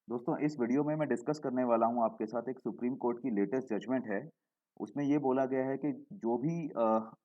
दोस्तों इस वीडियो में मैं डिस्कस करने वाला हूँ आपके साथ एक सुप्रीम कोर्ट की लेटेस्ट जजमेंट है। उसमें ये बोला गया है कि जो भी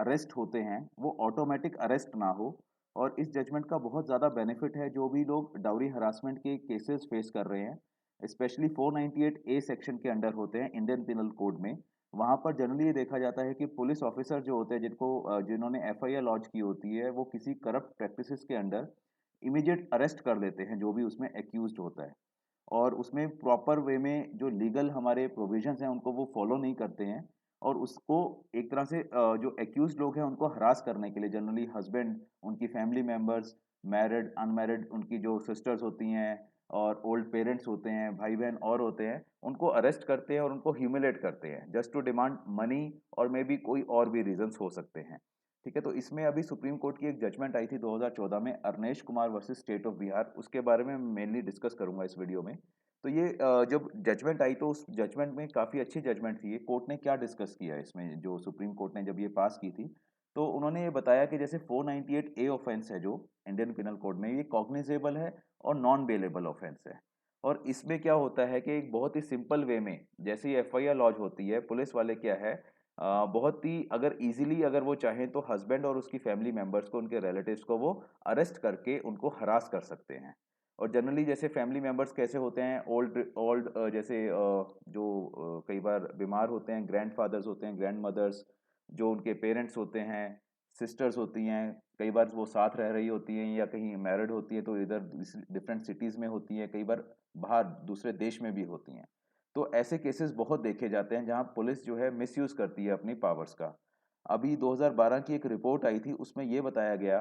अरेस्ट होते हैं वो ऑटोमेटिक अरेस्ट ना हो। और इस जजमेंट का बहुत ज़्यादा बेनिफिट है जो भी लोग डाउरी हरासमेंट के केसेस फेस कर रहे हैं, स्पेशली 498 ए सेक्शन के अंडर होते हैं इंडियन पिनल कोड में। वहाँ पर जनरली ये देखा जाता है कि पुलिस ऑफिसर जो होते हैं जिन्होंने एफआईआर लॉन्च की होती है वो किसी करप्ट प्रैक्टिसेस के अंडर इमीडिएट अरेस्ट कर लेते हैं जो भी उसमें एक्यूज्ड होता है। और उसमें प्रॉपर वे में जो लीगल हमारे प्रोविजंस हैं उनको वो फॉलो नहीं करते हैं। और उसको एक तरह से जो एक्यूज लोग हैं उनको हरास करने के लिए जनरली हस्बैंड, उनकी फैमिली मेंबर्स, मैरिड अनमैरिड उनकी जो सिस्टर्स होती हैं और ओल्ड पेरेंट्स होते हैं, भाई बहन और होते हैं, उनको अरेस्ट करते हैं और उनको ह्यूमिलेट करते हैं जस्ट टू डिमांड मनी। और मे बी कोई और भी रीजंस हो सकते हैं। ठीक है, तो इसमें अभी सुप्रीम कोर्ट की एक जजमेंट आई थी 2014 में, Arnesh Kumar versus state of Bihar, उसके बारे में मेनली डिस्कस करूंगा इस वीडियो में। तो ये जब जजमेंट आई तो उस जजमेंट में काफ़ी अच्छी जजमेंट थी। ये कोर्ट ने क्या डिस्कस किया इसमें, जो सुप्रीम कोर्ट ने जब ये पास की थी तो उन्होंने ये बताया कि जैसे 498 ए ऑफेंस है जो इंडियन पिनल कोड में, ये कॉग्निजेबल है और नॉन बेलेबल ऑफेंस है। और इसमें क्या होता है कि एक बहुत ही सिंपल वे में जैसे ही एफआईआर लॉन्च होती है, पुलिस वाले क्या है, बहुत ही अगर इजीली अगर वो चाहें तो हस्बैंड और उसकी फैमिली मेंबर्स को, उनके रिलेटिव्स को वो अरेस्ट करके उनको हरास कर सकते हैं। और जनरली जैसे फैमिली मेंबर्स कैसे होते हैं, ओल्ड ओल्ड जैसे कई बार बीमार होते हैं, ग्रैंडफादर्स होते हैं, ग्रैंड मदर्स, जो उनके पेरेंट्स होते हैं, सिस्टर्स होती हैं, कई बार वो साथ रह रही होती हैं या कहीं मैरिड होती है तो इधर डिफरेंट सिटीज़ में होती हैं, कई बार बाहर दूसरे देश में भी होती हैं। तो ऐसे केसेस बहुत देखे जाते हैं जहां पुलिस जो है मिसयूज करती है अपनी पावर्स का। अभी 2012 की एक रिपोर्ट आई थी, उसमें यह बताया गया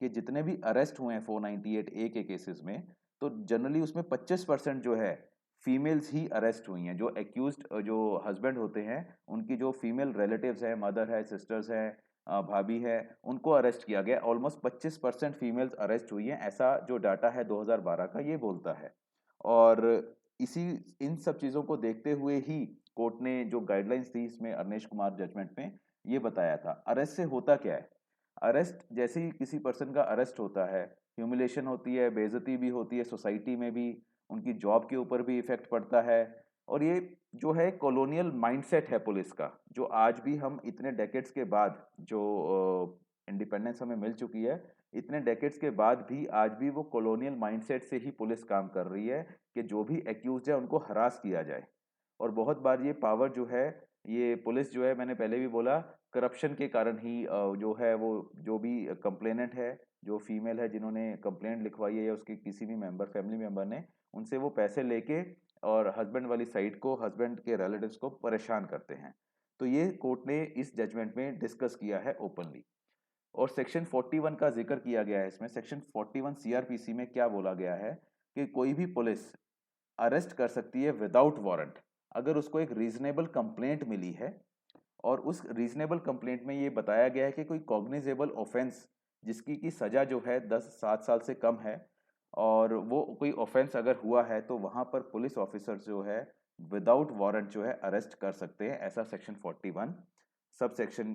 कि जितने भी अरेस्ट हुए हैं 498 ए के केसेस में, तो जनरली उसमें 25% जो है फीमेल्स ही अरेस्ट हुई हैं। जो एक्यूज्ड जो हस्बैंड होते हैं, उनकी जो फीमेल रिलेटिव्स है, मदर है, सिस्टर्स है, भाभी है, उनको अरेस्ट किया गया। ऑलमोस्ट 25% फीमेल्स अरेस्ट हुई हैं, ऐसा जो डाटा है 2012 का ये बोलता है। और इसी इन सब चीज़ों को देखते हुए ही कोर्ट ने जो गाइडलाइंस थी इसमें अरनेश कुमार जजमेंट में ये बताया था। अरेस्ट से होता क्या है, अरेस्ट जैसे ही किसी पर्सन का अरेस्ट होता है, ह्यूमिलेशन होती है, बेइज्जती भी होती है, सोसाइटी में भी, उनकी जॉब के ऊपर भी इफेक्ट पड़ता है। और ये जो है कॉलोनियल माइंडसेट है पुलिस का, जो आज भी हम इतने डेकेड्स के बाद, जो इंडिपेंडेंस हमें मिल चुकी है, इतने डेकेड्स के बाद भी आज भी वो कॉलोनियल माइंडसेट से ही पुलिस काम कर रही है कि जो भी एक्यूज है उनको हरास किया जाए। और बहुत बार ये पावर जो है, ये पुलिस जो है, मैंने पहले भी बोला, करप्शन के कारण ही जो है वो, जो भी कंप्लेनेंट है, जो फीमेल है जिन्होंने कंप्लेंट लिखवाई है या उसके किसी भी मेंबर, फैमिली मेंबर ने, उनसे वो पैसे लेके और हस्बैंड वाली साइड को, हस्बैंड के रिलेटिव्स को परेशान करते हैं। तो ये कोर्ट ने इस जजमेंट में डिस्कस किया है ओपनली। और सेक्शन 41 का जिक्र किया गया है इसमें। सेक्शन 41 सीआरपीसी में क्या बोला गया है कि कोई भी पुलिस अरेस्ट कर सकती है विदाउट वारंट, अगर उसको एक रीजनेबल कंप्लेंट मिली है। और उस रीजनेबल कंप्लेंट में ये बताया गया है कि कोई कॉग्निजेबल ऑफेंस जिसकी की सजा जो है 7 साल से कम है, और वो कोई ऑफेंस अगर हुआ है तो वहां पर पुलिस ऑफिसर जो है विदाउट वारंट जो है अरेस्ट कर सकते हैं। ऐसा सेक्शन 41 सब सेक्शन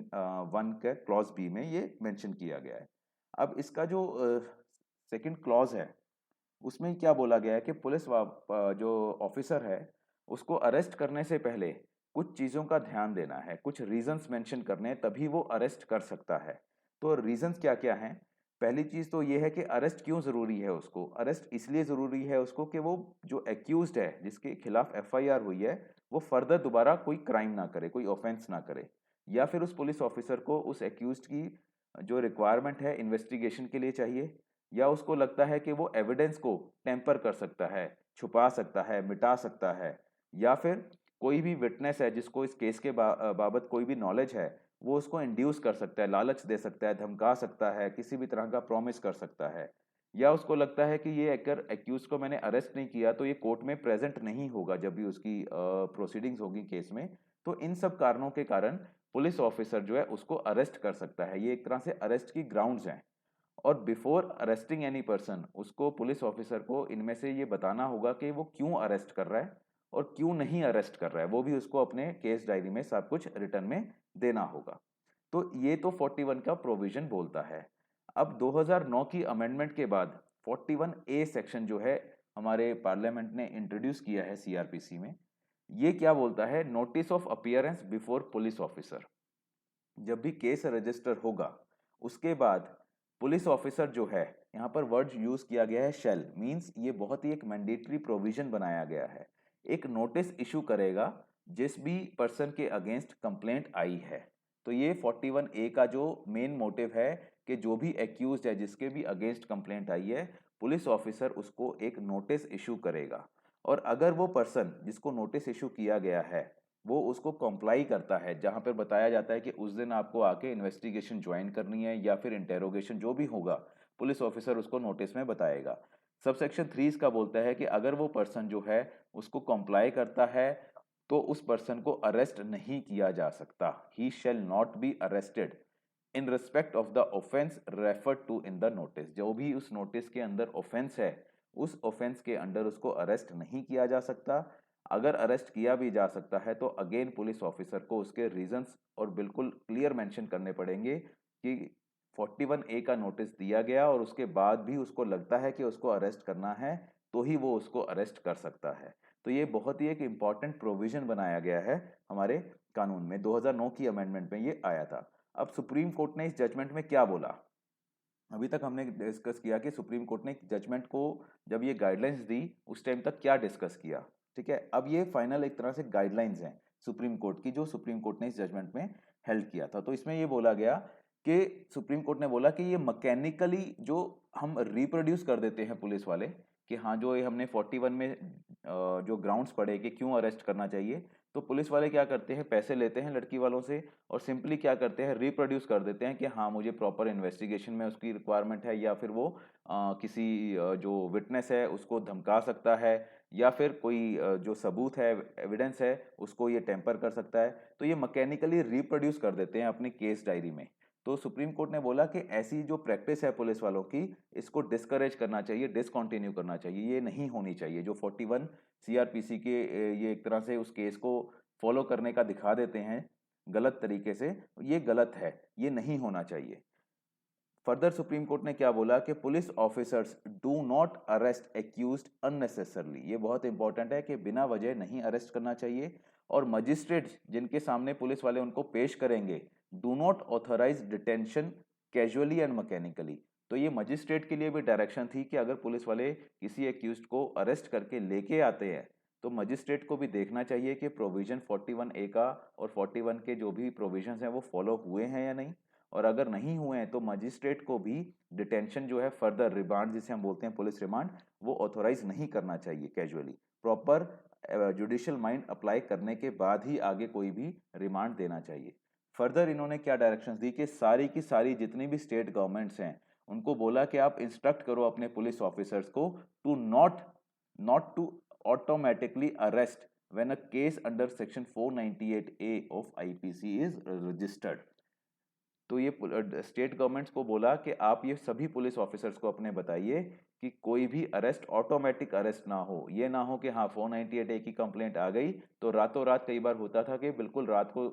1 के क्लॉज बी में ये मेंशन किया गया है। अब इसका जो सेकंड क्लॉज है, उसमें क्या बोला गया है कि जो ऑफिसर है उसको अरेस्ट करने से पहले कुछ चीज़ों का ध्यान देना है, कुछ रीजंस मेंशन करने हैं, तभी वो अरेस्ट कर सकता है। तो रीजंस क्या क्या हैं? पहली चीज़ तो ये है कि अरेस्ट क्यों ज़रूरी है उसको। अरेस्ट इसलिए ज़रूरी है उसको कि वो जो एक्यूज्ड है, जिसके खिलाफ एफआईआर हुई है, वो फर्दर दोबारा कोई क्राइम ना करे, कोई ऑफेंस ना करे। या फिर उस पुलिस ऑफिसर को उस एक्यूज्ड की जो रिक्वायरमेंट है इन्वेस्टिगेशन के लिए चाहिए, या उसको लगता है कि वो एविडेंस को टेम्पर कर सकता है, छुपा सकता है, मिटा सकता है। या फिर कोई भी विटनेस है जिसको इस केस के बाबत कोई भी नॉलेज है, वो उसको इंड्यूस कर सकता है, लालच दे सकता है, धमका सकता है, किसी भी तरह का प्रॉमिस कर सकता है। या उसको लगता है कि ये अगर एक्यूज को मैंने अरेस्ट नहीं किया तो ये कोर्ट में प्रेजेंट नहीं होगा जब भी उसकी प्रोसीडिंग्स होगी केस में। तो इन सब कारणों के कारण पुलिस ऑफिसर जो है उसको अरेस्ट कर सकता है। ये एक तरह से अरेस्ट की ग्राउंड्स हैं। और बिफोर अरेस्टिंग एनी पर्सन, उसको, पुलिस ऑफिसर को इनमें से ये बताना होगा कि वो क्यों अरेस्ट कर रहा है और क्यों नहीं अरेस्ट कर रहा है, वो भी उसको अपने केस डायरी में सब कुछ रिटर्न में देना होगा। तो ये तो 41 का प्रोविजन बोलता है। अब 2009 की अमेंडमेंट के बाद 41 ए सेक्शन जो है हमारे पार्लियामेंट ने इंट्रोड्यूस किया है सीआरपीसी में। ये क्या बोलता है, notice of appearance before police officer. जब भी केस रजिस्टर होगा उसके बाद पुलिस ऑफिसर जो है, यहाँ पर वर्ड यूज किया गया है शेल, मींस ये बहुत ही एक मैंडेटरी प्रोविजन बनाया गया है, एक नोटिस इशू करेगा जिस भी पर्सन के अगेंस्ट कंप्लेंट आई है। तो ये 41A का जो मेन मोटिव है कि जो भी एक्यूज है जिसके भी अगेंस्ट कंप्लेंट आई है, पुलिस ऑफिसर उसको एक नोटिस इशू करेगा। और अगर वो पर्सन जिसको नोटिस इशू किया गया है वो उसको कॉम्प्लाई करता है, जहां पर बताया जाता है कि उस दिन आपको आके इन्वेस्टिगेशन ज्वाइन करनी है या फिर इंटेरोगेशन जो भी होगा, पुलिस ऑफिसर उसको नोटिस में बताएगा। सबसेक्शन 3 इसका बोलता है कि अगर वो पर्सन जो है उसको कॉम्प्लाई करता है तो उस पर्सन को अरेस्ट नहीं किया जा सकता। He shall not be arrested in respect of the offence referred to in the notice. जो भी उस नोटिस के अंदर ऑफेंस है, उस ऑफेंस के अंडर उसको अरेस्ट नहीं किया जा सकता। अगर अरेस्ट किया भी जा सकता है तो अगेन पुलिस ऑफिसर को उसके रीजंस और बिल्कुल क्लियर मेंशन करने पड़ेंगे कि 41A का नोटिस दिया गया और उसके बाद भी उसको लगता है कि उसको अरेस्ट करना है तो ही वो उसको अरेस्ट कर सकता है। तो ये बहुत ही एक इम्पॉर्टेंट प्रोविजन बनाया गया है हमारे कानून में, 2009 की अमेंडमेंट में ये आया था। अब सुप्रीम कोर्ट ने इस जजमेंट में क्या बोला? अभी तक हमने डिस्कस किया कि सुप्रीम कोर्ट ने जजमेंट को जब ये गाइडलाइंस दी उस टाइम तक क्या डिस्कस किया, ठीक है। अब ये फाइनल एक तरह से गाइडलाइंस हैं सुप्रीम कोर्ट की, जो सुप्रीम कोर्ट ने इस जजमेंट में हेल्ड किया था। तो इसमें ये बोला गया कि सुप्रीम कोर्ट ने बोला कि ये मैकेनिकली जो हम रिप्रोड्यूस कर देते हैं पुलिस वाले कि हाँ, जो ये हमने 41 में जो ग्राउंड्स पढ़े कि क्यों अरेस्ट करना चाहिए, तो पुलिस वाले क्या करते हैं, पैसे लेते हैं लड़की वालों से और सिंपली क्या करते हैं, रिप्रोड्यूस कर देते हैं कि हाँ मुझे प्रॉपर इन्वेस्टिगेशन में उसकी रिक्वायरमेंट है, या फिर वो किसी जो विटनेस है उसको धमका सकता है, या फिर कोई जो सबूत है, एविडेंस है, उसको ये टेम्पर कर सकता है। तो ये मैकेनिकली रिप्रोड्यूस कर देते हैं अपनी केस डायरी में। तो सुप्रीम कोर्ट ने बोला कि ऐसी जो प्रैक्टिस है पुलिस वालों की, इसको डिस्करेज करना चाहिए, डिसकंटिन्यू करना चाहिए, ये नहीं होनी चाहिए। जो 41 सीआरपीसी के ये एक तरह से उस केस को फॉलो करने का दिखा देते हैं गलत तरीके से, ये गलत है, ये नहीं होना चाहिए। फर्दर सुप्रीम कोर्ट ने क्या बोला कि police officers do not arrest accused unnecessarily. ये बहुत इंपॉर्टेंट है कि बिना वजह नहीं अरेस्ट करना चाहिए। और मजिस्ट्रेट जिनके सामने पुलिस वाले उनको पेश करेंगे, do not authorize detention casually and mechanically. तो ये मजिस्ट्रेट के लिए भी डायरेक्शन थी कि अगर पुलिस वाले किसी एक्यूज्ड को अरेस्ट करके लेके आते हैं तो मजिस्ट्रेट को भी देखना चाहिए कि प्रोविजन 41A का और 41 के जो भी प्रोविजंस हैं वो फॉलो हुए हैं या नहीं। और अगर नहीं हुए हैं तो मजिस्ट्रेट को भी डिटेंशन जो है, फर्दर रिमांड जिसे हम बोलते हैं पुलिस रिमांड, वो ऑथोराइज नहीं करना चाहिए casually. Proper judicial mind apply करने के बाद ही आगे कोई भी रिमांड देना चाहिए। फर्दर इन्होंने क्या डायरेक्शंस दी कि सारी की सारी जितनी भी स्टेट गवर्नमेंट्स हैं उनको बोला कि आप इंस्ट्रक्ट करो अपने पुलिस ऑफिसर्स को to not to automatically arrest when a case under section 498A of IPC is registered। तो ये स्टेट गवर्नमेंट्स को बोला कि आप ये सभी पुलिस ऑफिसर्स को अपने बताइए कि कोई भी अरेस्ट ऑटोमेटिक अरेस्ट ना हो। ये ना हो कि हाँ 498A की कंप्लेंट आ गई तो रातों रात, कई बार होता था कि बिल्कुल रात को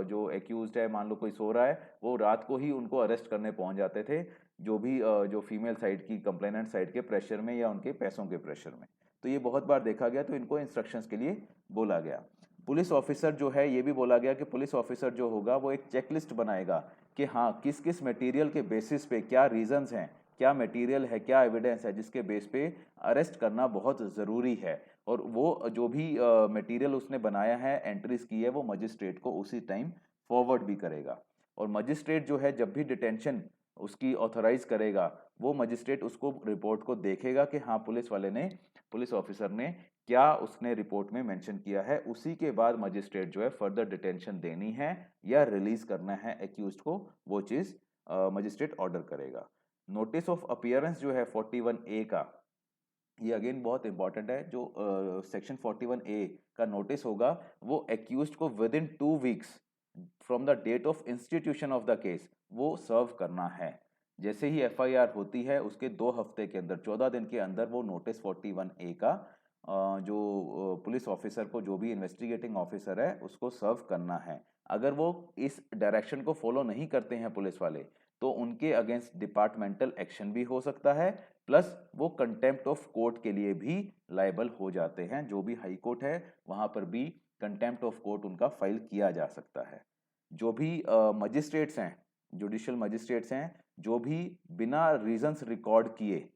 जो एक्यूज्ड है, मान लो कोई सो रहा है, वो रात को ही उनको अरेस्ट करने पहुंच जाते थे, जो भी जो फीमेल साइड की, कंप्लेनेंट साइड के प्रेशर में या उनके पैसों के प्रेशर में। तो ये बहुत बार देखा गया, तो इनको इंस्ट्रक्शंस के लिए बोला गया। पुलिस ऑफिसर जो है, ये भी बोला गया कि पुलिस ऑफिसर जो होगा वो एक चेकलिस्ट बनाएगा कि हाँ किस किस मटेरियल के बेसिस पे, क्या रीजंस हैं, क्या मटेरियल है, क्या एविडेंस है जिसके बेस पे अरेस्ट करना बहुत ज़रूरी है। और वो जो भी मटेरियल उसने बनाया है, एंट्रीज की है, वो मजिस्ट्रेट को उसी टाइम फॉरवर्ड भी करेगा। और मजिस्ट्रेट जो है जब भी डिटेंशन उसकी ऑथराइज करेगा, वो मजिस्ट्रेट उसको रिपोर्ट को देखेगा कि हाँ पुलिस ऑफिसर ने क्या उसने रिपोर्ट में मेंशन किया है, उसी के बाद मजिस्ट्रेट जो है फर्दर डिटेंशन देनी है या रिलीज करना है एक्यूज्ड को, वो चीज मजिस्ट्रेट ऑर्डर करेगा। नोटिस ऑफ अपीयरेंस जो है 41A का, ये अगेन बहुत इंपॉर्टेंट है। जो सेक्शन 41A का नोटिस होगा वो एक्यूज्ड को within 2 weeks from the date of institution of the case वो सर्व करना है। जैसे ही एफआईआर होती है उसके 2 हफ्ते के अंदर, 14 दिन के अंदर, वो नोटिस 41A का जो पुलिस ऑफिसर को, जो भी इन्वेस्टिगेटिंग ऑफिसर है, उसको सर्व करना है। अगर वो इस डायरेक्शन को फॉलो नहीं करते हैं पुलिस वाले, तो उनके अगेंस्ट डिपार्टमेंटल एक्शन भी हो सकता है प्लस वो कंटेम्प्ट ऑफ कोर्ट के लिए भी लायबल हो जाते हैं। जो भी हाई कोर्ट है वहाँ पर भी कंटेम्प्ट ऑफ कोर्ट उनका फाइल किया जा सकता है। जो भी मजिस्ट्रेट्स हैं, जुडिशियल मजिस्ट्रेट्स हैं, जो भी बिना रीजंस रिकॉर्ड किए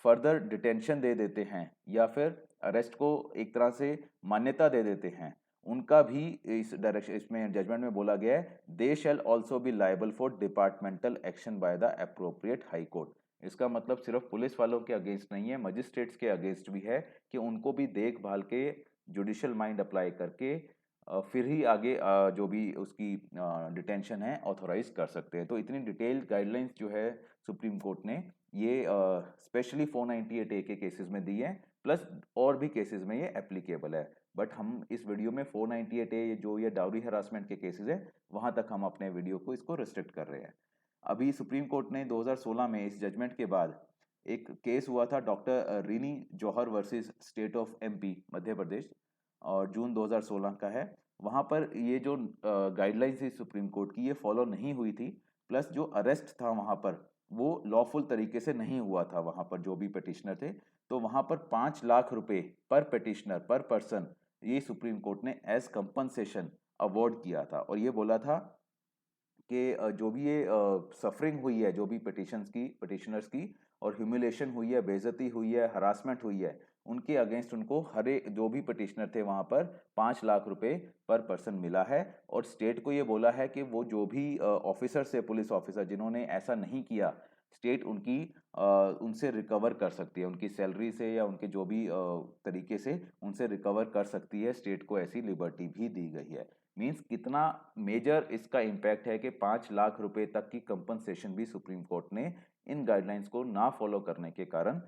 फर्दर डिटेंशन दे देते हैं या फिर अरेस्ट को एक तरह से मान्यता दे देते हैं, उनका भी इस डायरेक्शन इसमें जजमेंट में बोला गया है, they shall also be liable for departmental action by the appropriate High Court. इसका मतलब सिर्फ पुलिस वालों के अगेंस्ट नहीं है, मजिस्ट्रेट्स के अगेंस्ट भी है कि उनको भी देखभाल के जुडिशियल माइंड अप्लाई करके फिर ही आगे जो भी उसकी डिटेंशन है ऑथोराइज कर सकते हैं। तो इतनी डिटेल्ड गाइडलाइंस जो है सुप्रीम कोर्ट ने ये स्पेशली 498 ए के केसेस में दी है, प्लस और भी केसेस में ये एप्लीकेबल है। बट हम इस वीडियो में 498 ए जो ये डाउरी हरासमेंट के केसेस है वहां तक हम अपने वीडियो को इसको रिस्ट्रिक्ट कर रहे हैं। अभी सुप्रीम कोर्ट ने 2016 में इस जजमेंट के बाद एक केस हुआ था doctor Rini Johar versus state of MP Madhya Pradesh, और जून 2016 का है। वहाँ पर ये जो गाइडलाइंस थी सुप्रीम कोर्ट की ये फॉलो नहीं हुई थी, प्लस जो अरेस्ट था वहाँ पर वो लॉफुल तरीके से नहीं हुआ था वहाँ पर जो भी पिटिशनर थे। तो वहाँ पर 5 लाख रुपए पर पिटिशनर पर पर्सन ये सुप्रीम कोर्ट ने एज कंपनसेशन अवार्ड किया था, और ये बोला था कि जो भी ये सफरिंग हुई है, जो भी पिटिशनर्स की और ह्यूमिलेशन हुई है, बेइज्जती हुई है, हरासमेंट हुई है, उनके अगेंस्ट उनको हर एक जो भी पिटिशनर थे वहाँ पर 5 लाख रुपए पर पर्सन मिला है। और स्टेट को ये बोला है कि वो जो भी ऑफिसर्स है, पुलिस ऑफिसर जिन्होंने ऐसा नहीं किया, स्टेट उनकी उनसे रिकवर कर सकती है, उनकी सैलरी से या उनके जो भी तरीके से उनसे रिकवर कर सकती है। स्टेट को ऐसी लिबर्टी भी दी गई है। मीन्स कितना मेजर इसका इम्पैक्ट है कि 5 लाख रुपए तक की कंपनसेशन भी सुप्रीम कोर्ट ने इन गाइडलाइंस को ना फॉलो करने के कारण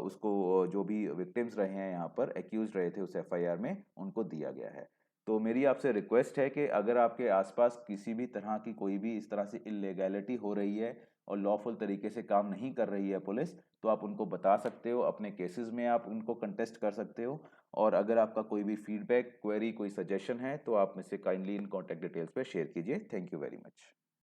उसको जो भी विक्टिम्स रहे हैं यहाँ पर एक्यूज रहे थे उस एफआईआर में, उनको दिया गया है। तो मेरी आपसे रिक्वेस्ट है कि अगर आपके आसपास किसी भी तरह की कोई भी इस तरह से इलीगैलिटी हो रही है और लॉफुल तरीके से काम नहीं कर रही है पुलिस, तो आप उनको बता सकते हो, अपने केसेस में आप उनको कंटेस्ट कर सकते हो। और अगर आपका कोई भी फीडबैक, क्वेरी, कोई सजेशन है तो आप मुझसे काइंडली इन कॉन्टैक्ट डिटेल्स पे शेयर कीजिए। Thank you very much.